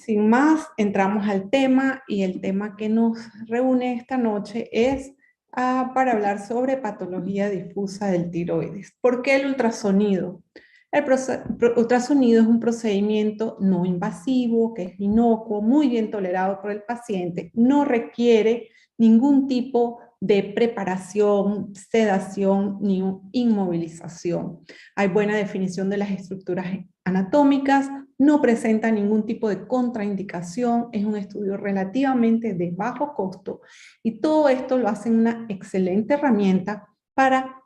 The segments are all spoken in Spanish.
sin más, entramos al tema y el tema que nos reúne esta noche es para hablar sobre patología difusa del tiroides. ¿Por qué el ultrasonido? El ultrasonido es un procedimiento no invasivo, que es inocuo, muy bien tolerado por el paciente, no requiere ningún tipo de preparación, sedación ni inmovilización. Hay buena definición de las estructuras anatómicas, no presenta ningún tipo de contraindicación, es un estudio relativamente de bajo costo y todo esto lo hace una excelente herramienta para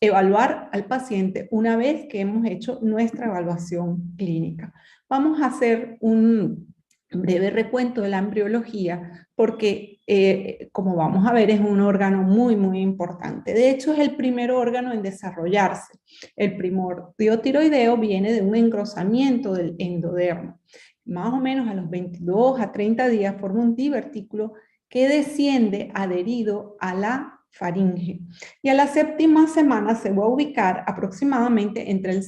evaluar al paciente una vez que hemos hecho nuestra evaluación clínica. Vamos a hacer un breve recuento de la embriología porque, como vamos a ver, es un órgano muy, muy importante. De hecho, es el primer órgano en desarrollarse. El primordio tiroideo viene de un engrosamiento del endodermo. Más o menos a los 22 a 30 días forma un divertículo que desciende adherido a la faringe. Y a la séptima semana se va a ubicar aproximadamente entre el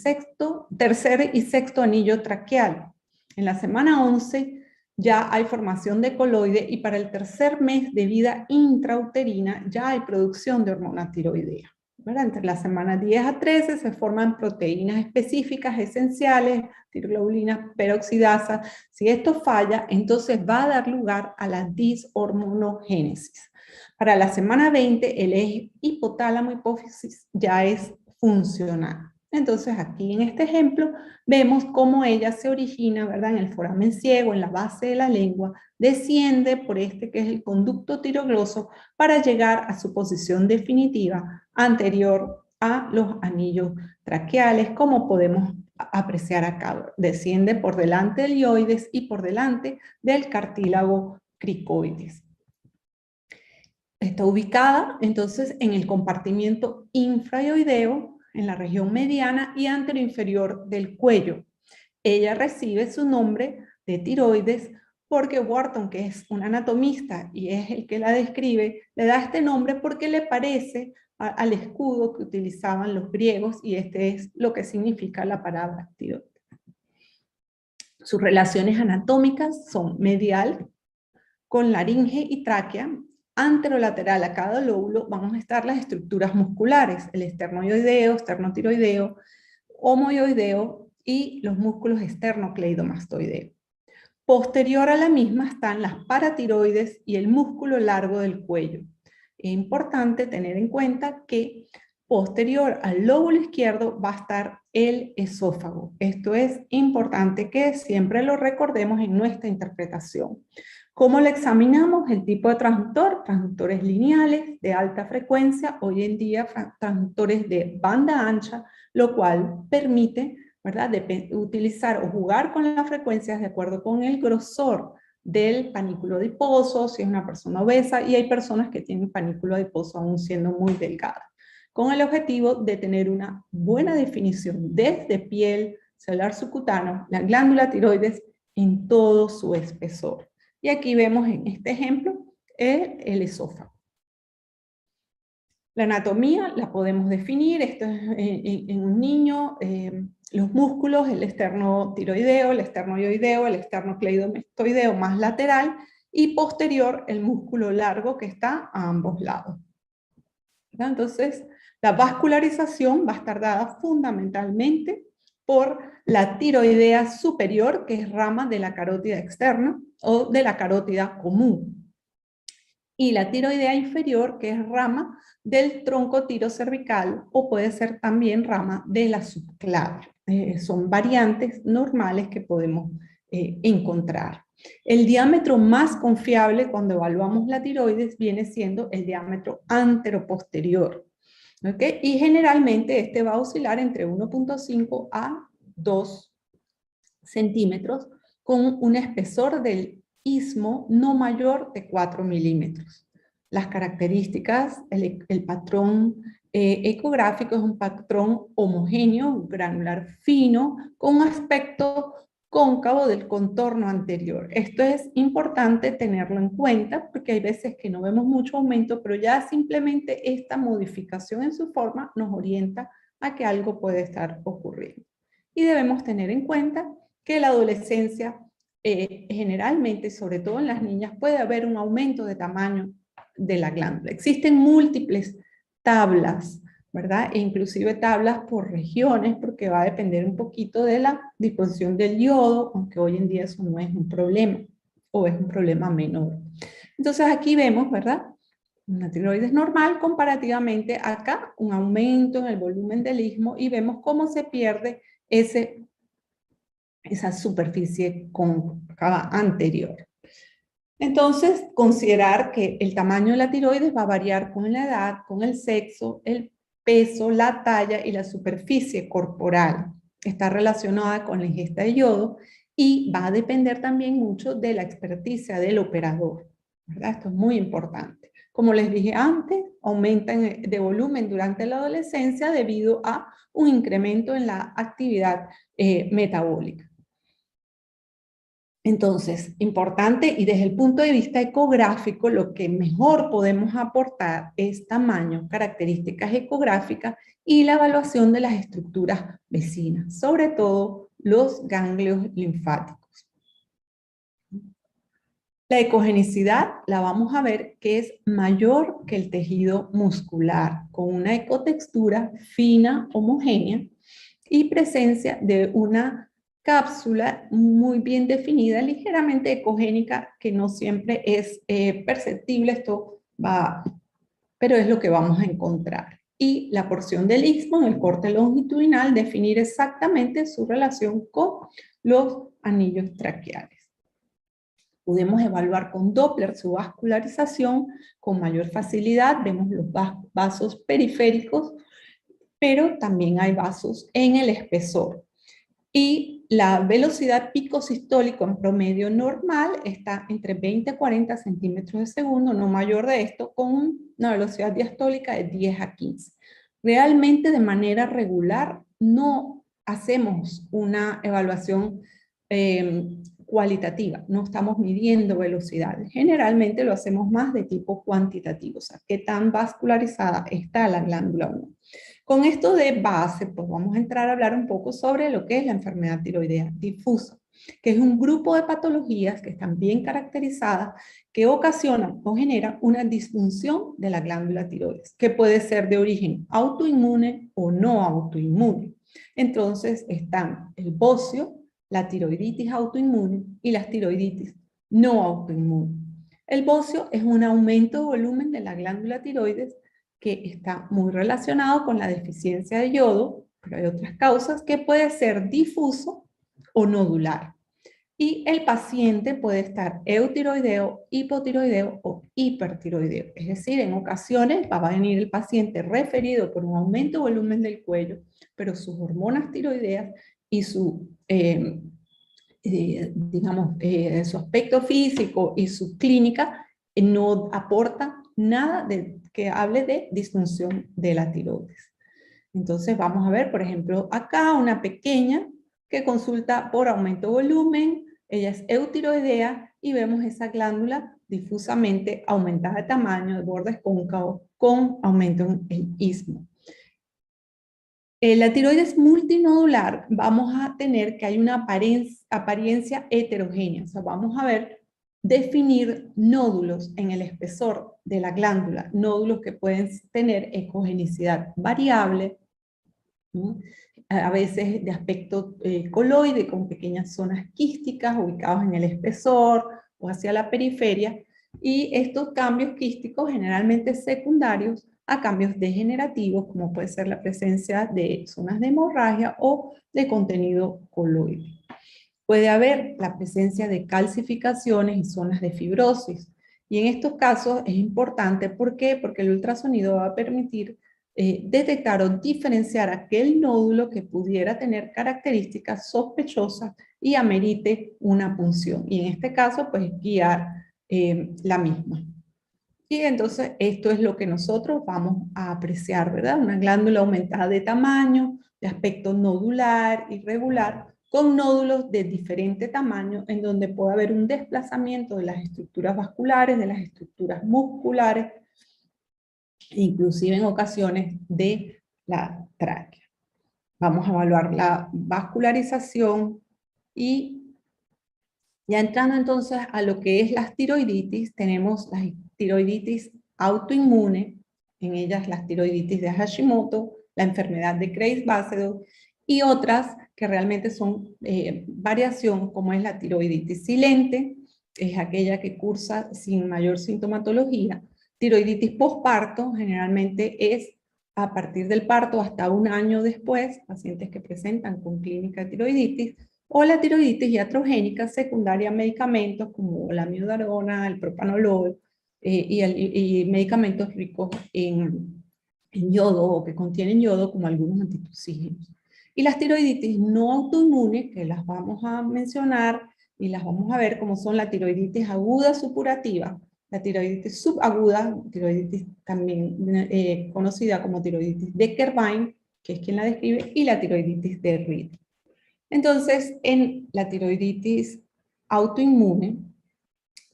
tercer y sexto anillo traqueal. En la semana 11 ya hay formación de coloide y para el tercer mes de vida intrauterina ya hay producción de hormona tiroidea. ¿Verdad? Entre las semanas 10 a 13 se forman proteínas específicas esenciales, tiroglobulinas, peroxidasa. Si esto falla, entonces va a dar lugar a la dishormonogénesis. Para la semana 20, el eje hipotálamo-hipófisis ya es funcional. Entonces, aquí en este ejemplo, vemos cómo ella se origina, ¿verdad? En el foramen ciego, en la base de la lengua, desciende por este que es el conducto tirogloso para llegar a su posición definitiva anterior a los anillos traqueales, como podemos apreciar acá. Desciende por delante del ioides y por delante del cartílago cricoides. Está ubicada entonces en el compartimiento infraioideo, en la región mediana y anteroinferior del cuello. Ella recibe su nombre de tiroides porque Wharton, que es un anatomista y es el que la describe, le da este nombre porque le parece al escudo que utilizaban los griegos y este es lo que significa la palabra tiroides. Sus relaciones anatómicas son medial con laringe y tráquea. Anterolateral a cada lóbulo vamos a estar las estructuras musculares, el esternoioideo, esternotiroideo, homoioideo y los músculos esternocleidomastoideo. Posterior a la misma están las paratiroides y el músculo largo del cuello. Es importante tener en cuenta que posterior al lóbulo izquierdo va a estar el esófago. Esto es importante que siempre lo recordemos en nuestra interpretación. ¿Cómo lo examinamos? El tipo de transductor, transductores lineales de alta frecuencia, hoy en día transductores de banda ancha, lo cual permite, ¿verdad?, de utilizar o jugar con las frecuencias de acuerdo con el grosor del panículo adiposo, si es una persona obesa, y hay personas que tienen panículo adiposo aún siendo muy delgadas, con el objetivo de tener una buena definición desde piel, celular subcutáneo, la glándula tiroides en todo su espesor. Y aquí vemos en este ejemplo el esófago. La anatomía la podemos definir, esto es en un niño, los músculos, el esternotiroideo, el esternoioideo, el esternocleidomastoideo más lateral, y posterior el músculo largo que está a ambos lados. Entonces, la vascularización va a estar dada fundamentalmente por la tiroidea superior, que es rama de la carótida externa, o de la carótida común. Y la tiroidea inferior, que es rama del tronco tirocervical, o puede ser también rama de la subclavia. Son variantes normales que podemos encontrar. El diámetro más confiable cuando evaluamos la tiroides viene siendo el diámetro anteroposterior. ¿Okay? Y generalmente este va a oscilar entre 1.5 a 2 centímetros con un espesor del istmo no mayor de 4 milímetros. Las características, el patrón ecográfico es un patrón homogéneo, granular fino, con aspecto cóncavo del contorno anterior. Esto es importante tenerlo en cuenta porque hay veces que no vemos mucho aumento, pero ya simplemente esta modificación en su forma nos orienta a que algo puede estar ocurriendo. Y debemos tener en cuenta que la adolescencia generalmente, sobre todo en las niñas, puede haber un aumento de tamaño de la glándula. Existen múltiples tablas, ¿verdad? E inclusive tablas por regiones, porque va a depender un poquito de la disposición del yodo, aunque hoy en día eso no es un problema, o es un problema menor. Entonces aquí vemos, ¿verdad? Una tiroides normal, comparativamente acá, un aumento en el volumen del istmo, y vemos cómo se pierde esa superficie cóncava anterior. Entonces, considerar que el tamaño de la tiroides va a variar con la edad, con el sexo, el peso, la talla y la superficie corporal. Está relacionada con la ingesta de yodo y va a depender también mucho de la experticia del operador, ¿verdad? Esto es muy importante. Como les dije antes, aumentan de volumen durante la adolescencia debido a un incremento en la actividad metabólica. Entonces, importante, y desde el punto de vista ecográfico, lo que mejor podemos aportar es tamaño, características ecográficas y la evaluación de las estructuras vecinas, sobre todo los ganglios linfáticos. La ecogenicidad la vamos a ver que es mayor que el tejido muscular, con una ecotextura fina, homogénea, y presencia de una cápsula muy bien definida, ligeramente ecogénica, que no siempre es perceptible, esto va, pero es lo que vamos a encontrar. Y la porción del istmo en el corte longitudinal, definir exactamente su relación con los anillos traqueales. Podemos evaluar con Doppler su vascularización con mayor facilidad, vemos los vasos periféricos, pero también hay vasos en el espesor. Y la velocidad pico sistólico en promedio normal está entre 20 a 40 centímetros de segundo, no mayor de esto, con una velocidad diastólica de 10 a 15. Realmente de manera regular no hacemos una evaluación cualitativa, no estamos midiendo velocidades. Generalmente lo hacemos más de tipo cuantitativo, o sea, qué tan vascularizada está la glándula 1. Con esto de base, pues vamos a entrar a hablar un poco sobre lo que es la enfermedad tiroidea difusa, que es un grupo de patologías que están bien caracterizadas, que ocasionan o generan una disfunción de la glándula tiroides, que puede ser de origen autoinmune o no autoinmune. Entonces están el bocio, la tiroiditis autoinmune y las tiroiditis no autoinmune. El bocio es un aumento de volumen de la glándula tiroides que está muy relacionado con la deficiencia de yodo, pero hay otras causas, que puede ser difuso o nodular. Y el paciente puede estar eutiroideo, hipotiroideo o hipertiroideo. Es decir, en ocasiones va a venir el paciente referido por un aumento de volumen del cuello, pero sus hormonas tiroideas y su, su aspecto físico y su clínica no aportan nada que hable de disfunción de la tiroides. Entonces vamos a ver, por ejemplo, acá una pequeña que consulta por aumento de volumen, ella es eutiroidea y vemos esa glándula difusamente aumentada de tamaño, de bordes cóncavos, con aumento en el istmo. La tiroides multinodular vamos a tener que hay una apariencia heterogénea, o sea, vamos a ver definir nódulos en el espesor de la glándula, nódulos que pueden tener ecogenicidad variable, ¿no? A veces de aspecto coloide, con pequeñas zonas quísticas ubicados en el espesor o hacia la periferia, y estos cambios quísticos generalmente secundarios a cambios degenerativos, como puede ser la presencia de zonas de hemorragia o de contenido coloide. Puede haber la presencia de calcificaciones y zonas de fibrosis, y en estos casos es importante, ¿por qué? Porque el ultrasonido va a permitir detectar o diferenciar aquel nódulo que pudiera tener características sospechosas y amerite una punción, y en este caso pues guiar la misma. Y entonces esto es lo que nosotros vamos a apreciar, ¿verdad? Una glándula aumentada de tamaño, de aspecto nodular, irregular, con nódulos de diferente tamaño, en donde puede haber un desplazamiento de las estructuras vasculares, de las estructuras musculares, inclusive en ocasiones de la tráquea. Vamos a evaluar la vascularización y Ya entrando entonces a lo que es las tiroiditis, tenemos la tiroiditis autoinmune, en ellas las tiroiditis de Hashimoto, la enfermedad de Graves-Basedow y otras que realmente son variación, como es la tiroiditis silente, es aquella que cursa sin mayor sintomatología. Tiroiditis posparto generalmente es a partir del parto hasta un año después, pacientes que presentan con clínica de tiroiditis, o la tiroiditis iatrogénica secundaria a medicamentos como la amiodarona, el propanolol y medicamentos ricos en yodo o que contienen yodo como algunos antitussígenos. Y las tiroiditis no autoinmunes, que las vamos a mencionar y las vamos a ver como son la tiroiditis aguda supurativa, la tiroiditis subaguda, tiroiditis también conocida como tiroiditis de Kerbein, que es quien la describe, y la tiroiditis de Reed. Entonces, en la tiroiditis autoinmune,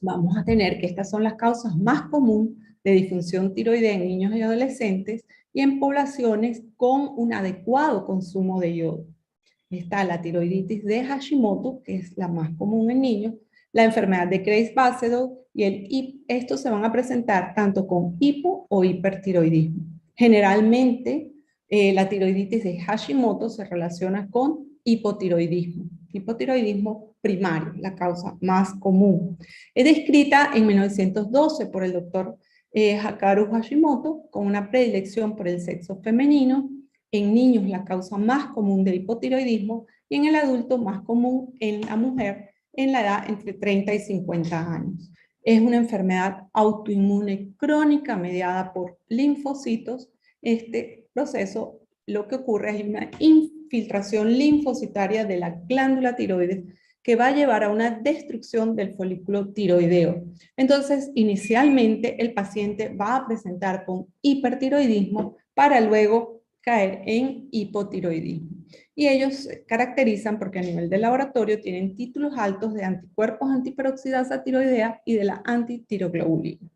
vamos a tener que estas son las causas más comunes de disfunción tiroidea en niños y adolescentes y en poblaciones con un adecuado consumo de yodo. Está la tiroiditis de Hashimoto, que es la más común en niños, la enfermedad de Graves-Basedow estos se van a presentar tanto con hipo o hipertiroidismo. Generalmente, la tiroiditis de Hashimoto se relaciona con hipotiroidismo primario, la causa más común. Es descrita en 1912 por el doctor Hakaru Hashimoto con una predilección por el sexo femenino, en niños la causa más común del hipotiroidismo y en el adulto más común en la mujer en la edad entre 30 y 50 años. Es una enfermedad autoinmune crónica mediada por linfocitos. Este proceso lo que ocurre es una infiltración linfocitaria de la glándula tiroides que va a llevar a una destrucción del folículo tiroideo. Entonces, inicialmente el paciente va a presentar con hipertiroidismo para luego caer en hipotiroidismo. Y ellos se caracterizan porque a nivel de laboratorio tienen títulos altos de anticuerpos antiperoxidasa tiroidea y de la antitiroglobulina.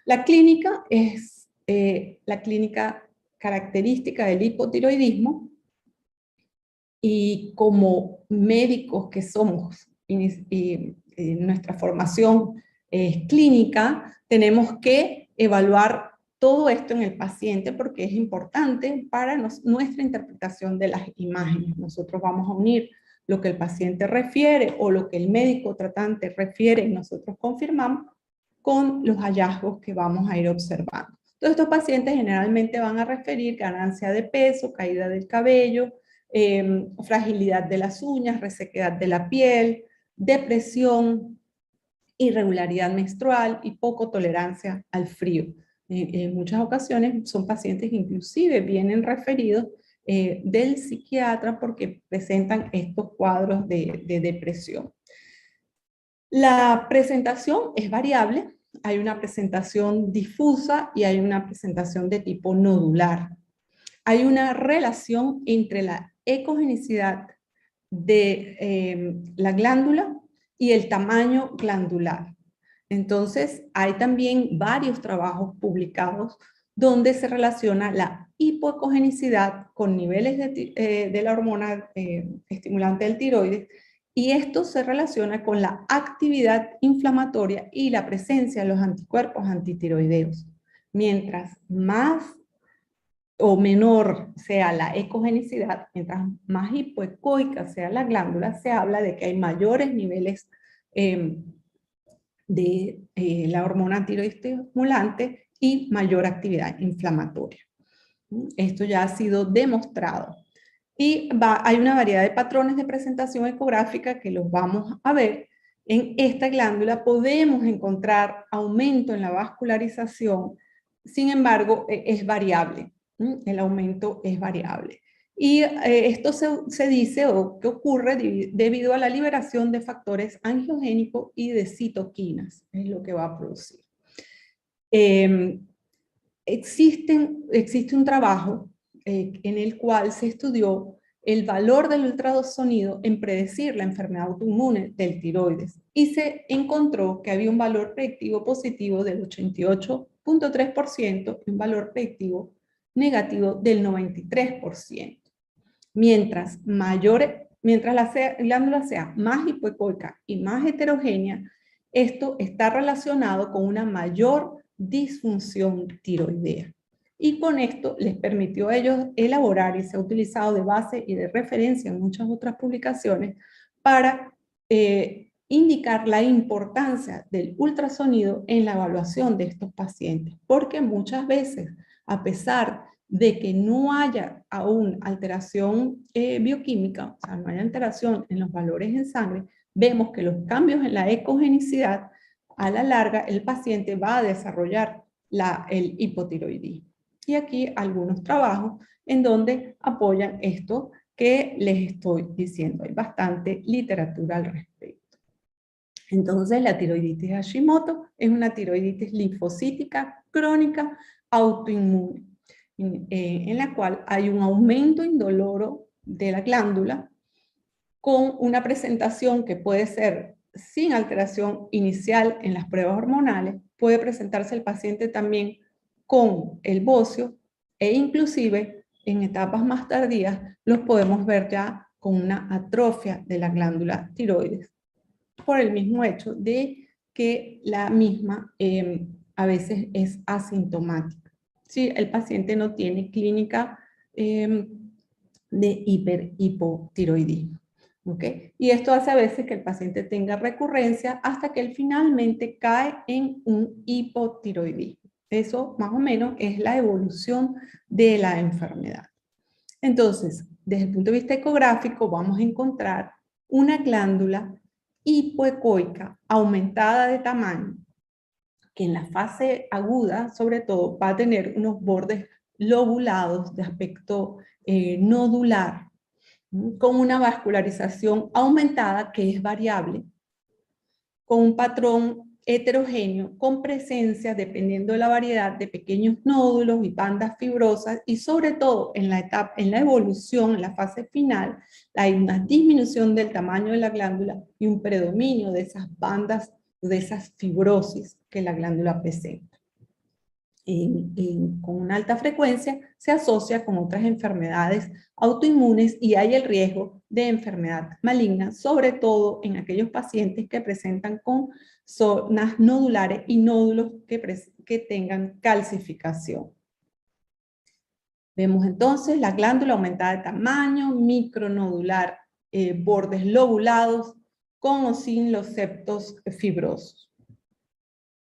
La clínica es la clínica característica del hipotiroidismo y como médicos que somos y nuestra formación clínica, tenemos que evaluar todo esto en el paciente porque es importante para nuestra interpretación de las imágenes. Nosotros vamos a unir lo que el paciente refiere o lo que el médico tratante refiere y nosotros confirmamos con los hallazgos que vamos a ir observando. Entonces, estos pacientes generalmente van a referir ganancia de peso, caída del cabello, fragilidad de las uñas, resequedad de la piel, depresión, irregularidad menstrual y poco tolerancia al frío. En muchas ocasiones son pacientes que inclusive vienen referidos del psiquiatra porque presentan estos cuadros de depresión. La presentación es variable, hay una presentación difusa y hay una presentación de tipo nodular. Hay una relación entre la ecogenicidad de la glándula y el tamaño glandular. Entonces, hay también varios trabajos publicados donde se relaciona la hipoecogenicidad con niveles de la hormona estimulante del tiroides, y esto se relaciona con la actividad inflamatoria y la presencia de los anticuerpos antitiroideos. Mientras más o menor sea la ecogenicidad, mientras más hipoecoica sea la glándula, se habla de que hay mayores niveles de la hormona tiroidestimulante y mayor actividad inflamatoria. Esto ya ha sido demostrado. Y hay una variedad de patrones de presentación ecográfica que los vamos a ver. En esta glándula podemos encontrar aumento en la vascularización, sin embargo, es variable. El aumento es variable. Y esto se dice o que ocurre debido a la liberación de factores angiogénicos y de citoquinas, es lo que va a producir. Existe un trabajo en el cual se estudió el valor del ultrasonido en predecir la enfermedad autoinmune del tiroides y se encontró que había un valor predictivo positivo del 88.3% y un valor predictivo negativo del 93%. Mientras mayor Mientras la glándula sea más hipoecoica y más heterogénea, esto está relacionado con una mayor disfunción tiroidea. Y con esto les permitió a ellos elaborar, y se ha utilizado de base y de referencia en muchas otras publicaciones, para indicar la importancia del ultrasonido en la evaluación de estos pacientes, porque muchas veces, a pesar de que no haya aún alteración bioquímica, o sea, no hay alteración en los valores en sangre, vemos que los cambios en la ecogenicidad, a la larga, el paciente va a desarrollar el hipotiroidismo. Y aquí algunos trabajos en donde apoyan esto que les estoy diciendo. Hay bastante literatura al respecto. Entonces, la tiroiditis Hashimoto es una tiroiditis linfocítica crónica autoinmune, en la cual hay un aumento indoloro de la glándula con una presentación que puede ser sin alteración inicial en las pruebas hormonales, puede presentarse el paciente también con el bocio e inclusive en etapas más tardías los podemos ver ya con una atrofia de la glándula tiroides por el mismo hecho de que la misma a veces es asintomática. ¿Sí? El paciente no tiene clínica de hipotiroidismo. ¿Okay? Y esto hace a veces que el paciente tenga recurrencia hasta que él finalmente cae en un hipotiroidismo. Eso más o menos es la evolución de la enfermedad. Entonces, desde el punto de vista ecográfico vamos a encontrar una glándula hipoecoica aumentada de tamaño, que en la fase aguda, sobre todo, va a tener unos bordes lobulados de aspecto nodular, con una vascularización aumentada que es variable, con un patrón heterogéneo, con presencia, dependiendo de la variedad, de pequeños nódulos y bandas fibrosas, y sobre todo en la etapa, en la evolución, en la fase final, hay una disminución del tamaño de la glándula y un predominio de esas bandas, de esas fibrosis que la glándula presenta. Con una alta frecuencia se asocia con otras enfermedades autoinmunes y hay el riesgo de enfermedad maligna, sobre todo en aquellos pacientes que presentan con zonas nodulares y nódulos que tengan calcificación. Vemos entonces la glándula aumentada de tamaño, micronodular, bordes lobulados, con o sin los septos fibrosos.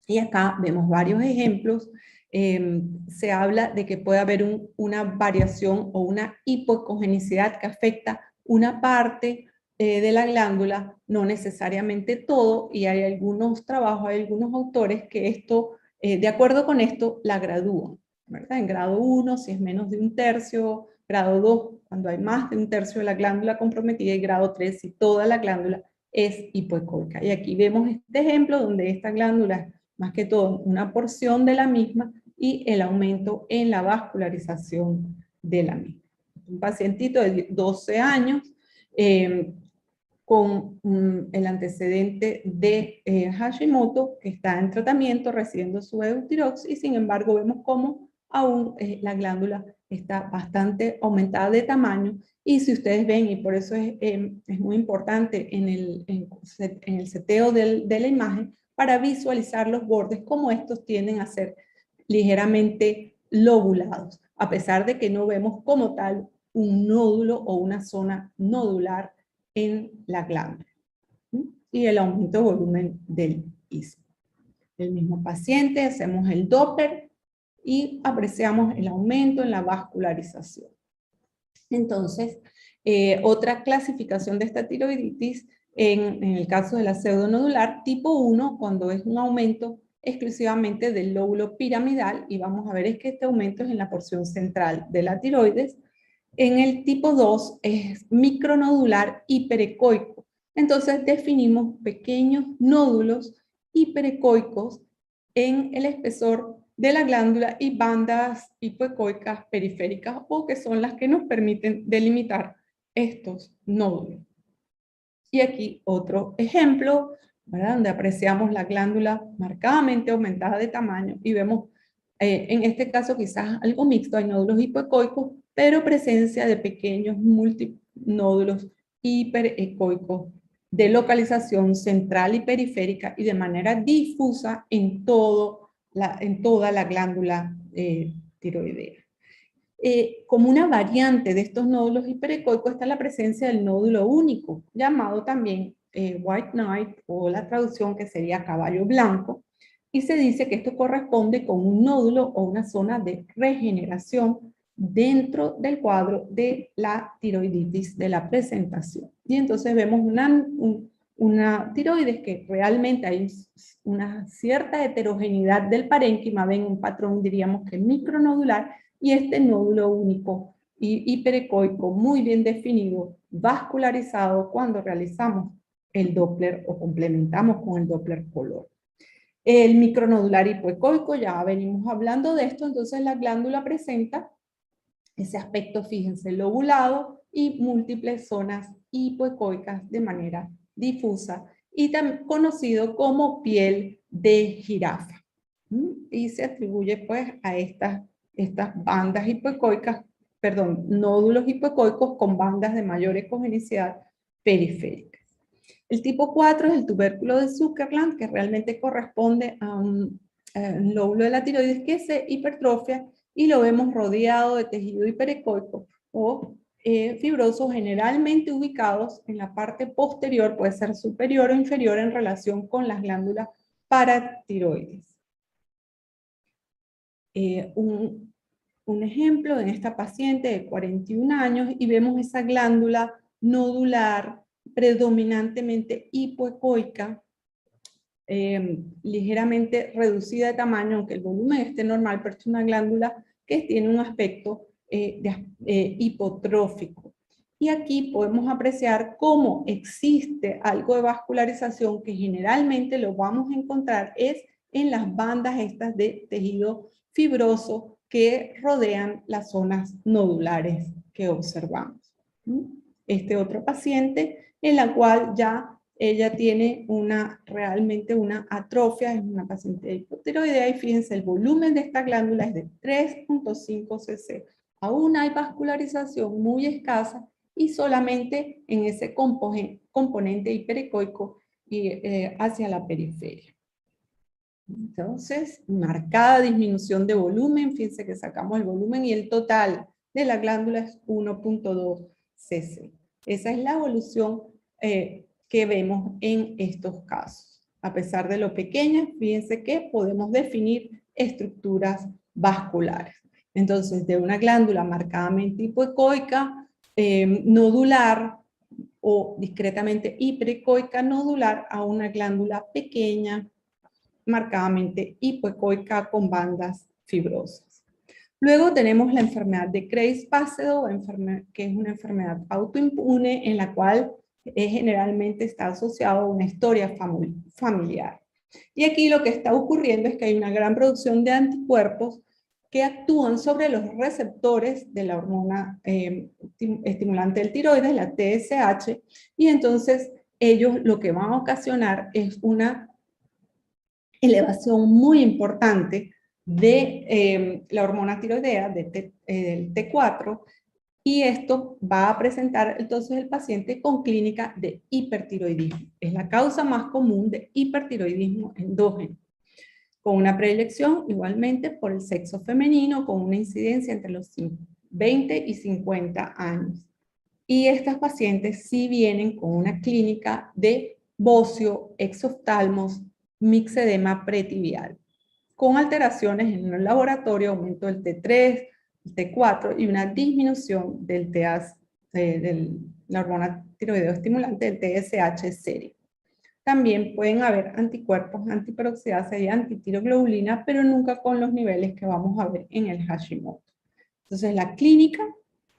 Y acá vemos varios ejemplos. Se habla de que puede haber una variación o una hipoecogenicidad que afecta una parte de la glándula, no necesariamente todo, y hay algunos trabajos, hay algunos autores que esto, de acuerdo con esto, la gradúan, ¿verdad? En grado 1, si es menos de un tercio, grado 2, cuando hay más de un tercio de la glándula comprometida, y grado 3, si toda la glándula es hipoecoica. Y aquí vemos este ejemplo donde esta glándula, más que todo, una porción de la misma y el aumento en la vascularización de la misma. Un pacientito de 12 años con el antecedente de Hashimoto, que está en tratamiento, recibiendo su Eutirox, y sin embargo vemos cómo aún la glándula está bastante aumentada de tamaño, y si ustedes ven, y por eso es muy importante en el seteo de la imagen, para visualizar los bordes, como estos tienden a ser ligeramente lobulados, a pesar de que no vemos como tal un nódulo o una zona nodular en la glándula. Y el aumento de volumen del istmo. El mismo paciente, hacemos el Doppler y apreciamos el aumento en la vascularización. Entonces, otra clasificación de esta tiroiditis, en el caso de la pseudonodular, tipo 1, cuando es un aumento exclusivamente del lóbulo piramidal, y vamos a ver es que este aumento es en la porción central de la tiroides. En el tipo 2 es micronodular hiperecoico. Entonces definimos pequeños nódulos hiperecoicos en el espesor de la glándula y bandas hipoecoicas periféricas, o que son las que nos permiten delimitar estos nódulos. Y aquí otro ejemplo, ¿verdad? Donde apreciamos la glándula marcadamente aumentada de tamaño y vemos, en este caso quizás algo mixto, hay nódulos hipoecoicos, pero presencia de pequeños nódulos hiperecoicos de localización central y periférica y de manera difusa en toda la glándula tiroidea. Como una variante de estos nódulos hiperecoicos está la presencia del nódulo único, llamado también white knight, o la traducción que sería caballo blanco, y se dice que esto corresponde con un nódulo o una zona de regeneración dentro del cuadro de la tiroiditis de la presentación. Y entonces vemos una tiroides que realmente hay una cierta heterogeneidad del parénquima, ven un patrón, diríamos que micronodular, y este nódulo único y hiperecoico muy bien definido, vascularizado cuando realizamos el Doppler o complementamos con el Doppler color. El micronodular hipoecoico, ya venimos hablando de esto, entonces la glándula presenta ese aspecto, fíjense, lobulado y múltiples zonas hipoecoicas de manera difusa y también conocido como piel de jirafa. Y se atribuye pues a estas bandas hipoecoicas, perdón, nódulos hipoecoicos con bandas de mayor ecogenicidad periféricas. El tipo 4 es el tubérculo de Zuckerland, que realmente corresponde a un lóbulo de la tiroides que se hipertrofia y lo vemos rodeado de tejido hiperecoico o fibrosos generalmente ubicados en la parte posterior, puede ser superior o inferior en relación con las glándulas paratiroides. Un ejemplo en esta paciente de 41 años y vemos esa glándula nodular predominantemente hipoecoica, ligeramente reducida de tamaño, aunque el volumen esté normal, pero es una glándula que tiene un aspecto hipotrófico. Y aquí podemos apreciar cómo existe algo de vascularización que generalmente lo vamos a encontrar es en las bandas estas de tejido fibroso que rodean las zonas nodulares que observamos. Este otro paciente en la cual ya ella tiene realmente una atrofia, es una paciente hipotiroidea y fíjense el volumen de esta glándula es de 3.5 cc. Aún hay vascularización muy escasa y solamente en ese componente hiperecoico y hacia la periferia. Entonces, marcada disminución de volumen, fíjense que sacamos el volumen y el total de la glándula es 1.2 cc. Esa es la evolución que vemos en estos casos. A pesar de lo pequeña, fíjense que podemos definir estructuras vasculares. Entonces, de una glándula marcadamente hipoecoica, nodular o discretamente hiperecoica nodular a una glándula pequeña, marcadamente hipoecoica con bandas fibrosas. Luego tenemos la enfermedad de Graves-Basedow, que es una enfermedad autoinmune en la cual generalmente está asociado a una historia familiar. Y aquí lo que está ocurriendo es que hay una gran producción de anticuerpos que actúan sobre los receptores de la hormona estimulante del tiroides, la TSH, y entonces ellos lo que van a ocasionar es una elevación muy importante de la hormona tiroidea, del T4, y esto va a presentar entonces el paciente con clínica de hipertiroidismo. Es la causa más común de hipertiroidismo endógeno, con una predilección igualmente por el sexo femenino, con una incidencia entre los 20 y 50 años. Y estas pacientes sí vienen con una clínica de bocio, exoftalmos, mixedema pretibial, con alteraciones en el laboratorio, aumento del T3, el T4 y una disminución del TAS, de la hormona tiroideo estimulante del TSH serio. También pueden haber anticuerpos antiperoxidasa y antitiroglobulina, pero nunca con los niveles que vamos a ver en el Hashimoto. Entonces la clínica,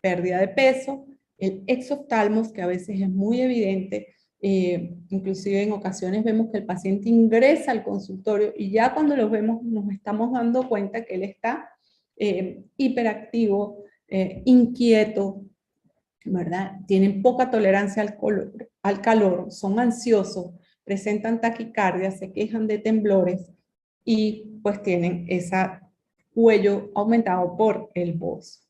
pérdida de peso, el exoftalmos, que a veces es muy evidente, inclusive en ocasiones vemos que el paciente ingresa al consultorio y ya cuando lo vemos nos estamos dando cuenta que él está hiperactivo, inquieto, ¿verdad? Tienen poca tolerancia al calor, son ansiosos, presentan taquicardia, se quejan de temblores y pues tienen ese cuello aumentado por el bozo.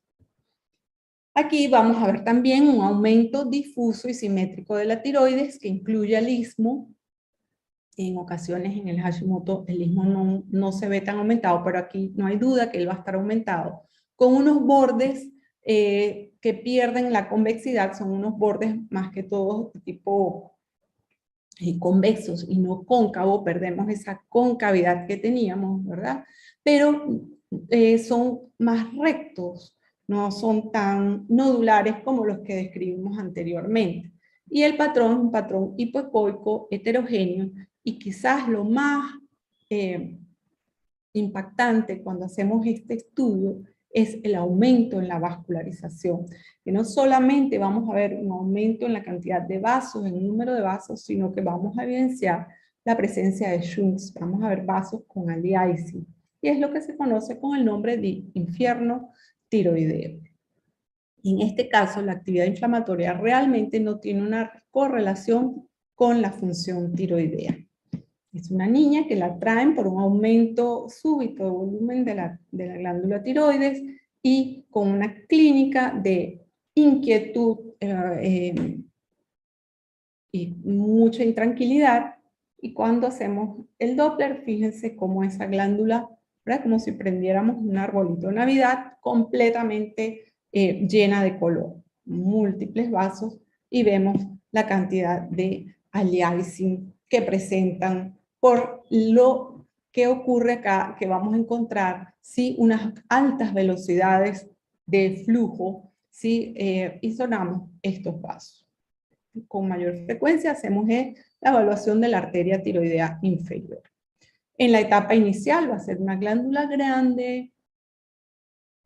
Aquí vamos a ver también un aumento difuso y simétrico de la tiroides que incluye al istmo. En ocasiones en el Hashimoto el istmo no se ve tan aumentado, pero aquí no hay duda que él va a estar aumentado, con unos bordes que pierden la convexidad, son unos bordes más que todo tipo convexos y no cóncavo, perdemos esa concavidad que teníamos, ¿verdad? Pero son más rectos, no son tan nodulares como los que describimos anteriormente. Y el patrón es un patrón hipoecoico heterogéneo, y quizás lo más impactante cuando hacemos este estudio es el aumento en la vascularización, que no solamente vamos a ver un aumento en la cantidad de vasos, en el número de vasos, sino que vamos a evidenciar la presencia de shunts, vamos a ver vasos con aliasing, y es lo que se conoce con el nombre de infierno tiroideo. Y en este caso, la actividad inflamatoria realmente no tiene una correlación con la función tiroidea. Es una niña que la traen por un aumento súbito de volumen de la glándula tiroides y con una clínica de inquietud y mucha intranquilidad. Y cuando hacemos el Doppler, fíjense cómo esa glándula, ¿verdad? Como si prendiéramos un arbolito de Navidad completamente llena de color, múltiples vasos, y vemos la cantidad de aliasing que presentan por lo que ocurre acá, que vamos a encontrar si unas altas velocidades de flujo, si isolamos estos vasos. Con mayor frecuencia hacemos la evaluación de la arteria tiroidea inferior. En la etapa inicial va a ser una glándula grande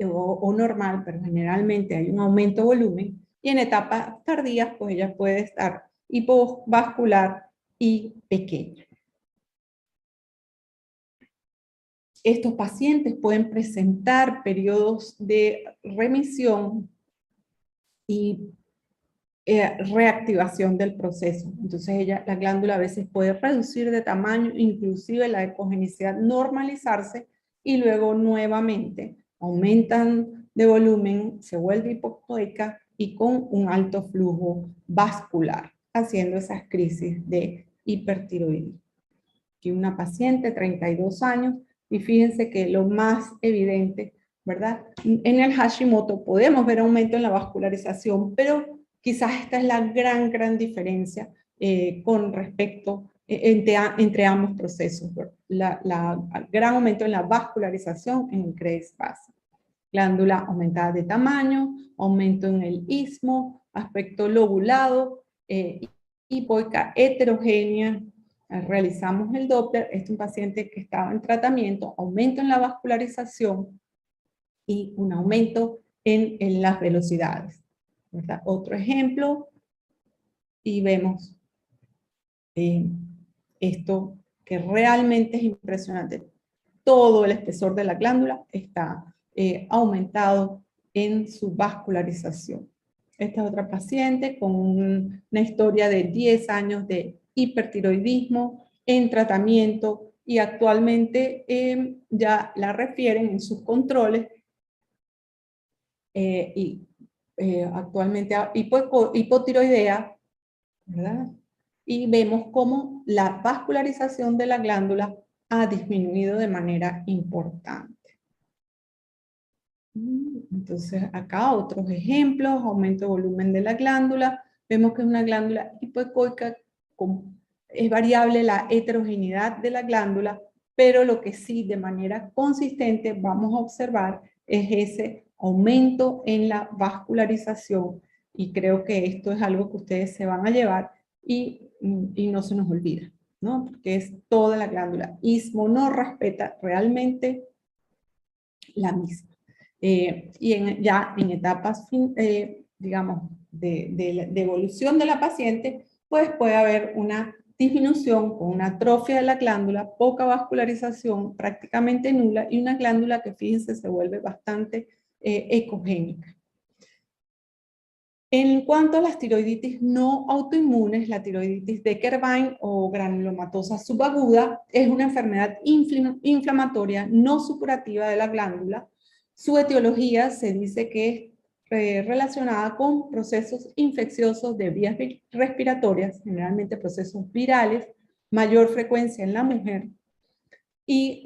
o normal, pero generalmente hay un aumento de volumen, y en etapas tardías pues ella puede estar hipovascular y pequeña. Estos pacientes pueden presentar periodos de remisión y reactivación del proceso. Entonces la glándula a veces puede reducir de tamaño, inclusive la ecogenicidad normalizarse, y luego nuevamente aumentan de volumen, se vuelve hipoecoica y con un alto flujo vascular, haciendo esas crisis de hipertiroidismo. Aquí una paciente, 32 años, y fíjense que lo más evidente, ¿verdad? En el Hashimoto podemos ver aumento en la vascularización, pero quizás esta es la gran diferencia con respecto entre ambos procesos. La gran aumento en la vascularización en el CRES base. Glándula aumentada de tamaño, aumento en el istmo, aspecto lobulado, hipoica heterogénea. Realizamos el Doppler, este es un paciente que estaba en tratamiento, aumento en la vascularización y un aumento en las velocidades, ¿verdad? Otro ejemplo, y vemos esto que realmente es impresionante. Todo el espesor de la glándula está aumentado en su vascularización. Esta es otra paciente con una historia de 10 años de hipertiroidismo en tratamiento, y actualmente ya la refieren en sus controles actualmente a hipotiroidea, ¿verdad? Y vemos cómo la vascularización de la glándula ha disminuido de manera importante. Entonces acá otros ejemplos, aumento de volumen de la glándula, vemos que es una glándula hipoecoica, es variable la heterogeneidad de la glándula, pero lo que sí de manera consistente vamos a observar es ese aumento en la vascularización, y creo que esto es algo que ustedes se van a llevar y no se nos olvida, ¿no? Porque es toda la glándula. Istmo no respeta realmente la misma. Y ya en etapas, digamos, de evolución de la paciente, pues puede haber una disminución con una atrofia de la glándula, poca vascularización, prácticamente nula, y una glándula que, fíjense, se vuelve bastante ecogénica. En cuanto a las tiroiditis no autoinmunes, la tiroiditis de Kerbein o granulomatosa subaguda es una enfermedad inflamatoria no supurativa de la glándula. Su etiología se dice que relacionada con procesos infecciosos de vías respiratorias, generalmente procesos virales, mayor frecuencia en la mujer, y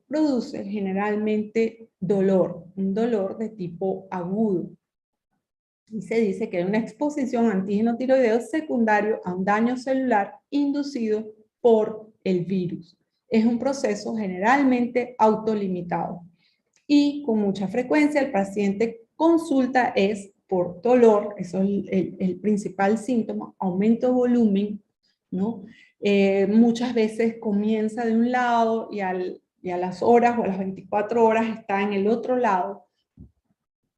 produce generalmente dolor, un dolor de tipo agudo. Y se dice que es una exposición a antígeno tiroideo secundario a un daño celular inducido por el virus. Es un proceso generalmente autolimitado y con mucha frecuencia el paciente consulta es por dolor, eso es el principal síntoma, aumento de volumen, ¿no? Muchas veces comienza de un lado y a las horas o a las 24 horas está en el otro lado,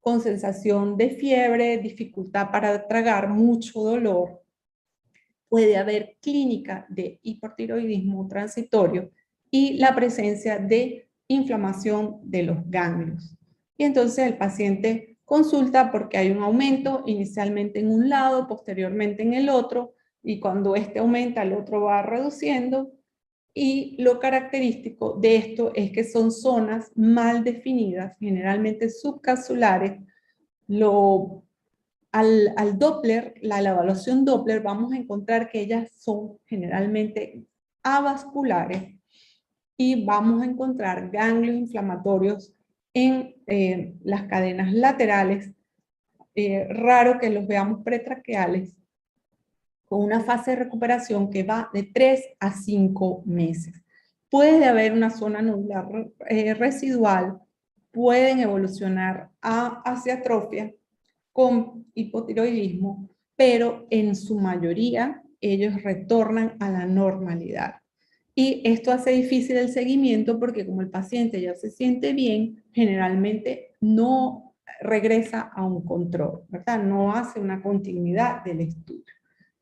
con sensación de fiebre, dificultad para tragar, mucho dolor. Puede haber clínica de hipotiroidismo transitorio y la presencia de inflamación de los ganglios. Y entonces el paciente consulta porque hay un aumento inicialmente en un lado, posteriormente en el otro, y cuando este aumenta, el otro va reduciendo. Y lo característico de esto es que son zonas mal definidas, generalmente subcapsulares. Al Doppler, la evaluación Doppler, vamos a encontrar que ellas son generalmente avasculares y vamos a encontrar ganglios inflamatorios en las cadenas laterales, raro que los veamos pretraqueales, con una fase de recuperación que va de 3 a 5 meses. Puede haber una zona nodular residual, pueden evolucionar hacia atrofia con hipotiroidismo, pero en su mayoría ellos retornan a la normalidad. Y esto hace difícil el seguimiento porque como el paciente ya se siente bien, generalmente no regresa a un control, ¿verdad? No hace una continuidad del estudio.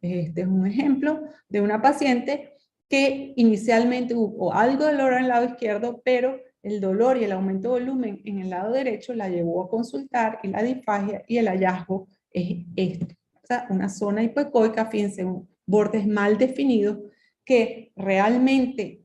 Este es un ejemplo de una paciente que inicialmente hubo algo de dolor en el lado izquierdo, pero el dolor y el aumento de volumen en el lado derecho la llevó a consultar y la disfagia y el hallazgo es esto. O sea, una zona hipoecoica, fíjense, bordes mal definidos que realmente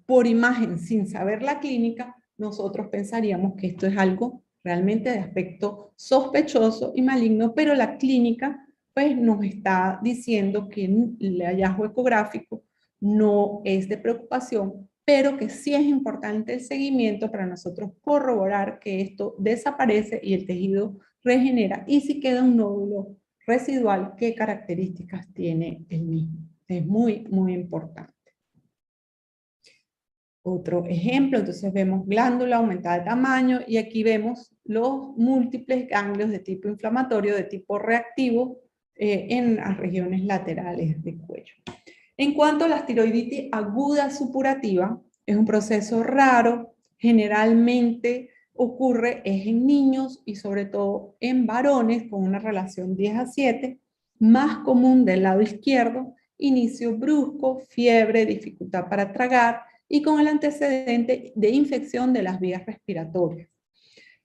por imagen, sin saber la clínica, nosotros pensaríamos que esto es algo realmente de aspecto sospechoso y maligno, pero la clínica pues nos está diciendo que el hallazgo ecográfico no es de preocupación, pero que sí es importante el seguimiento para nosotros corroborar que esto desaparece y el tejido regenera, y si queda un nódulo residual, qué características tiene el mismo. Es muy, muy importante. Otro ejemplo, entonces vemos glándula aumentada de tamaño y aquí vemos los múltiples ganglios de tipo inflamatorio, de tipo reactivo en las regiones laterales del cuello. En cuanto a la tiroiditis aguda supurativa, es un proceso raro, generalmente ocurre es en niños y sobre todo en varones con una relación 10:7, más común del lado izquierdo, inicio brusco, fiebre, dificultad para tragar y con el antecedente de infección de las vías respiratorias.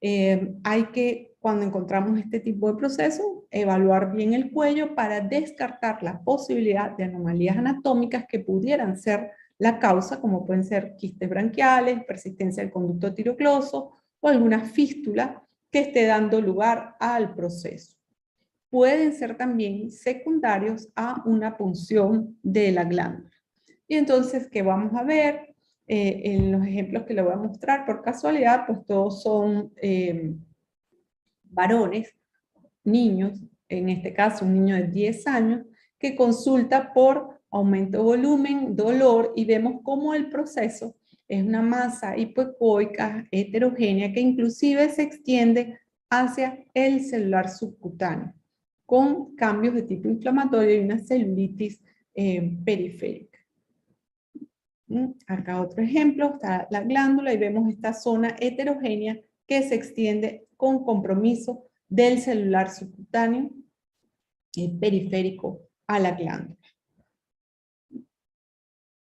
Hay que, cuando encontramos este tipo de proceso, evaluar bien el cuello para descartar la posibilidad de anomalías anatómicas que pudieran ser la causa, como pueden ser quistes branquiales, persistencia del conducto tirocloso o alguna fístula que esté dando lugar al proceso. Pueden ser también secundarios a una punción de la glándula. Y entonces, ¿qué vamos a ver? En los ejemplos que les voy a mostrar, por casualidad, pues todos son varones, niños, en este caso un niño de 10 años, que consulta por aumento de volumen, dolor, y vemos cómo el proceso es una masa hipoecoica heterogénea que inclusive se extiende hacia el celular subcutáneo, con cambios de tipo inflamatorio y una celulitis periférica. Acá otro ejemplo, está la glándula y vemos esta zona heterogénea que se extiende con compromiso del celular subcutáneo periférico a la glándula.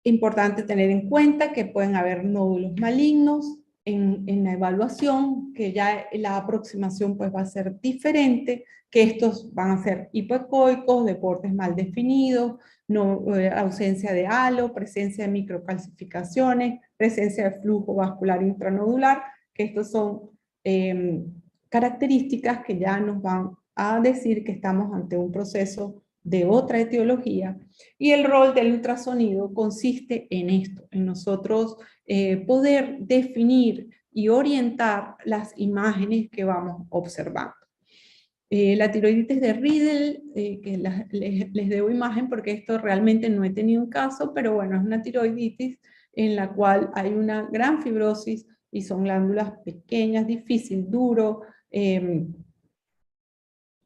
Importante tener en cuenta que pueden haber nódulos malignos en la evaluación, que ya la aproximación pues va a ser diferente, que estos van a ser hipoecoicos, de bordes mal definidos, ausencia de halo, presencia de microcalcificaciones, presencia de flujo vascular intranodular, que estos son características que ya nos van a decir que estamos ante un proceso de otra etiología, y el rol del ultrasonido consiste en esto, en nosotros poder definir y orientar las imágenes que vamos observando. La tiroiditis de Riedel, que les debo imagen porque esto realmente no he tenido un caso, pero bueno, es una tiroiditis en la cual hay una gran fibrosis y son glándulas pequeñas, difícil, duro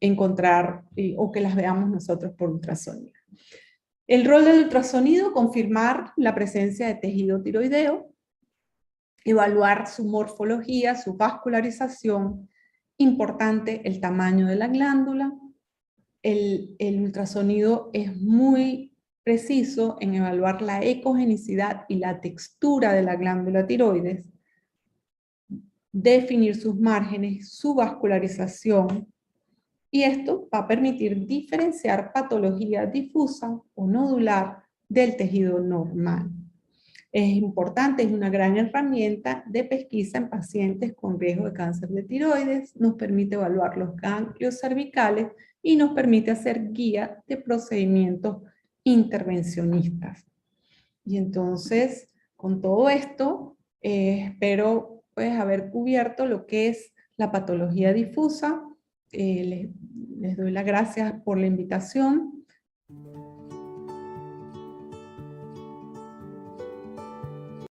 encontrar o que las veamos nosotros por ultrasonido. El rol del ultrasonido, confirmar la presencia de tejido tiroideo, evaluar su morfología, su vascularización, importante el tamaño de la glándula. El ultrasonido es muy preciso en evaluar la ecogenicidad y la textura de la glándula tiroides, definir sus márgenes, su vascularización, y esto va a permitir diferenciar patología difusa o nodular del tejido normal. Es importante, es una gran herramienta de pesquisa en pacientes con riesgo de cáncer de tiroides, nos permite evaluar los ganglios cervicales y nos permite hacer guía de procedimientos intervencionistas. Y entonces, con todo esto, espero pues haber cubierto lo que es la patología difusa. Les doy las gracias por la invitación.